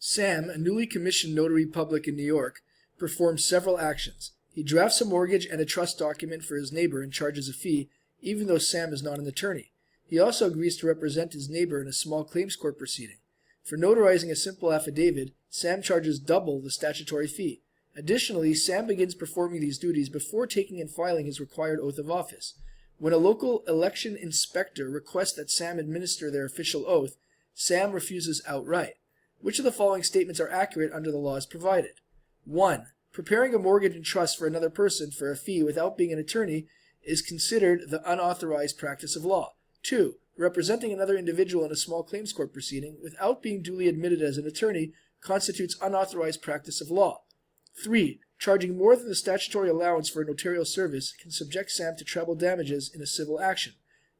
Sam, a newly commissioned notary public in New York, performs several actions. He drafts a mortgage and a trust document for his neighbor and charges a fee, even though Sam is not an attorney. He also agrees to represent his neighbor in a small claims court proceeding. For notarizing a simple affidavit, Sam charges double the statutory fee. Additionally, Sam begins performing these duties before taking and filing his required oath of office. When a local election inspector requests that Sam administer their official oath, Sam refuses outright. Which of the following statements are accurate under the laws provided? 1. Preparing a mortgage and trust for another person for a fee without being an attorney is considered the unauthorized practice of law. 2. Representing another individual in a small claims court proceeding without being duly admitted as an attorney constitutes unauthorized practice of law. 3. Charging more than the statutory allowance for a notarial service can subject Sam to treble damages in a civil action.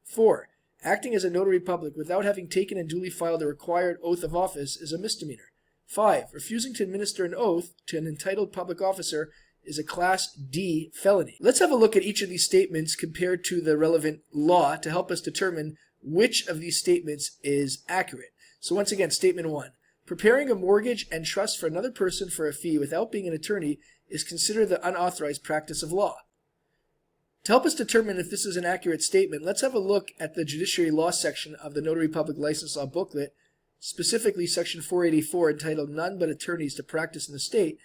4. Acting as a notary public without having taken and duly filed a required oath of office is a misdemeanor. 5. Refusing to administer an oath to an entitled public officer is a Class D felony. Let's have a look at each of these statements compared to the relevant law to help us determine which of these statements is accurate. So once again, Statement 1. Preparing a mortgage and trust for another person for a fee without being an attorney is considered the unauthorized practice of law. To help us determine if this is an accurate statement, let's have a look at the judiciary law section of the Notary Public License Law booklet, specifically Section 484, entitled None But Attorneys to Practice in the State,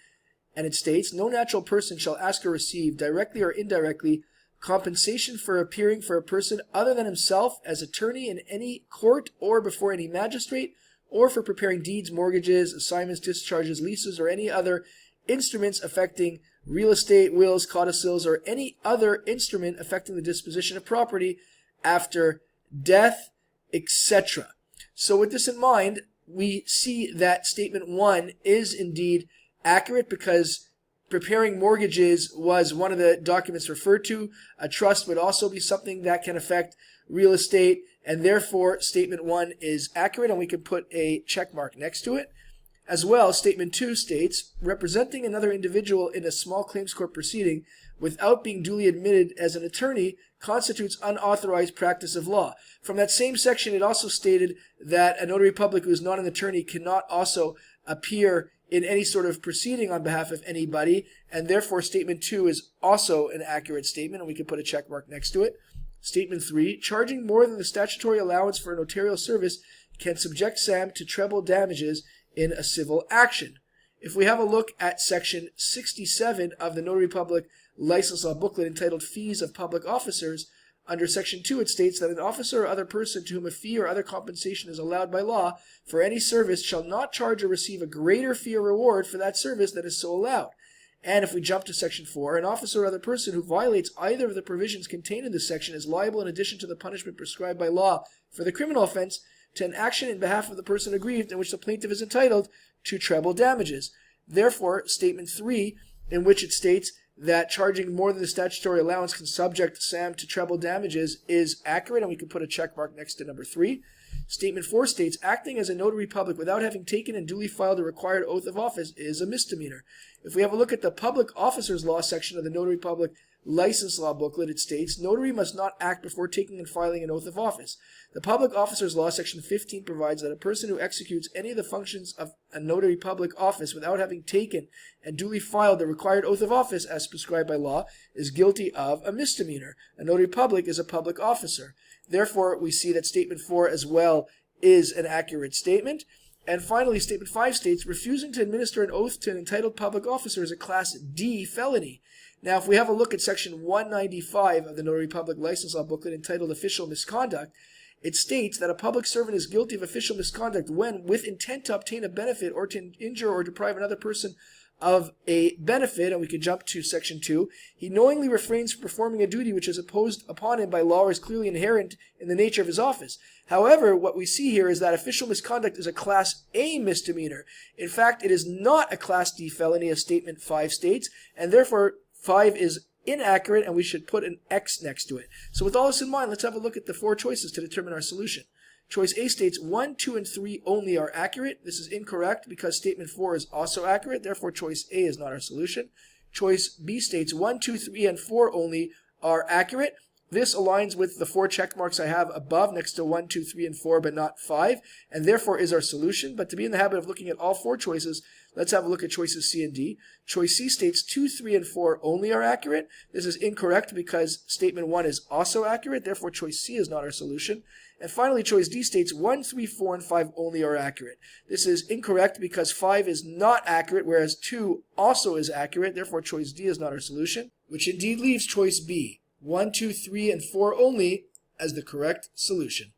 and it states, no natural person shall ask or receive, directly or indirectly, compensation for appearing for a person other than himself as attorney in any court or before any magistrate, or for preparing deeds, mortgages, assignments, discharges, leases, or any other instruments affecting real estate, wills, codicils, or any other instrument affecting the disposition of property after death, etc. So with this in mind, we see that Statement 1 is indeed accurate because preparing mortgages was one of the documents referred to. A trust would also be something that can affect real estate, and therefore Statement 1 is accurate, and we can put a check mark next to it. As well, Statement 2 states, representing another individual in a small claims court proceeding without being duly admitted as an attorney constitutes unauthorized practice of law. From that same section, it also stated that a notary public who is not an attorney cannot also appear in any sort of proceeding on behalf of anybody, and therefore Statement 2 is also an accurate statement, and we can put a check mark next to it. Statement 3, charging more than the statutory allowance for a notarial service can subject Sam to treble damages in a civil action. If we have a look at Section 67 of the Notary Public License Law booklet entitled Fees of Public Officers, under Section 2 it states that an officer or other person to whom a fee or other compensation is allowed by law for any service shall not charge or receive a greater fee or reward for that service that is so allowed. And if we jump to Section 4, an officer or other person who violates either of the provisions contained in this section is liable, in addition to the punishment prescribed by law for the criminal offense, to an action in behalf of the person aggrieved in which the plaintiff is entitled to treble damages. Therefore, Statement 3, in which it states that charging more than the statutory allowance can subject Sam to treble damages, is accurate, and we can put a check mark next to number 3. Statement 4 states, acting as a notary public without having taken and duly filed a required oath of office is a misdemeanor. If we have a look at the Public Officers Law section of the Notary Public License Law booklet, it states, notary must not act before taking and filing an oath of office. The Public Officers Law section 15 provides that a person who executes any of the functions of a notary public office without having taken and duly filed the required oath of office as prescribed by law is guilty of a misdemeanor. A notary public is a public officer. Therefore, we see that Statement 4 as well is an accurate statement. And finally, Statement 5 states, refusing to administer an oath to an entitled public officer is a Class D felony. Now, if we have a look at Section 195 of the Notary Public License Law booklet entitled Official Misconduct, it states that a public servant is guilty of official misconduct when, with intent to obtain a benefit or to injure or deprive another person of a benefit, and we can jump to Section 2, he knowingly refrains from performing a duty which is imposed upon him by law or is clearly inherent in the nature of his office. However, what we see here is that official misconduct is a Class A misdemeanor. In fact, it is not a Class D felony, as Statement 5 states, and therefore 5 is inaccurate, and we should put an X next to it. So with all this in mind, let's have a look at the 4 choices to determine our solution. Choice A states 1, 2, and 3 only are accurate. This is incorrect because Statement 4 is also accurate. Therefore, Choice A is not our solution. Choice B states 1, 2, 3, and 4 only are accurate. This aligns with the 4 check marks I have above next to 1, 2, 3, and 4, but not 5, and therefore is our solution. But to be in the habit of looking at all 4 choices, let's have a look at choices C and D. Choice C states 2, 3, and 4 only are accurate. This is incorrect because statement 1 is also accurate, therefore choice C is not our solution. And finally, choice D states 1, 3, 4, and 5 only are accurate. This is incorrect because 5 is not accurate, whereas 2 also is accurate, therefore choice D is not our solution, which indeed leaves choice B, 1, 2, 3, and 4 only, as the correct solution.